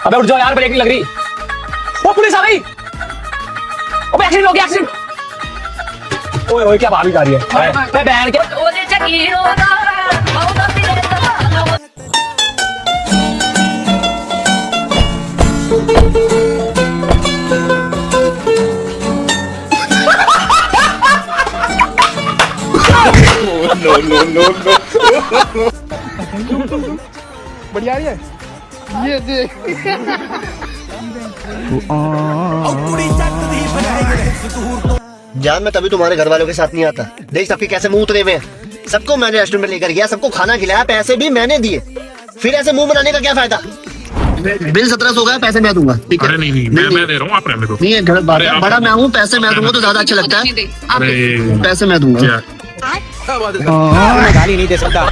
अबे उठ जाओ यार, ब्रेक नहीं लग रही। वो पुलिस आ गई। अबे एक्सीडेंट हो गया, एक्सीडेंट। ओए ओए क्या भाभी जा रही है? मैं बहन के नो नो नो नो। बढ़िया रही है ये देख। जान मैं तभी तुम्हारे घर वालों के साथ नहीं आता। देख सबके कैसे मुंह उतरे हुए हैं। सबको मैंने रेस्टोरेंट में लेकर गया, सबको खाना खिलाया, पैसे भी मैंने दिए। फिर ऐसे मुंह बनाने का क्या फायदा? बिल 1700 का है, पैसे मैं दूंगा। ठीक है? अरे नहीं मैं दे रहा हूँ, आप रहने दो। नहीं है गलत बात है, बड़ा मैं हूँ, पैसे मैं दूंगा तो ज्यादा अच्छा लगता है। अरे पैसे मैं दूंगा। क्या गाली नहीं दे सकता।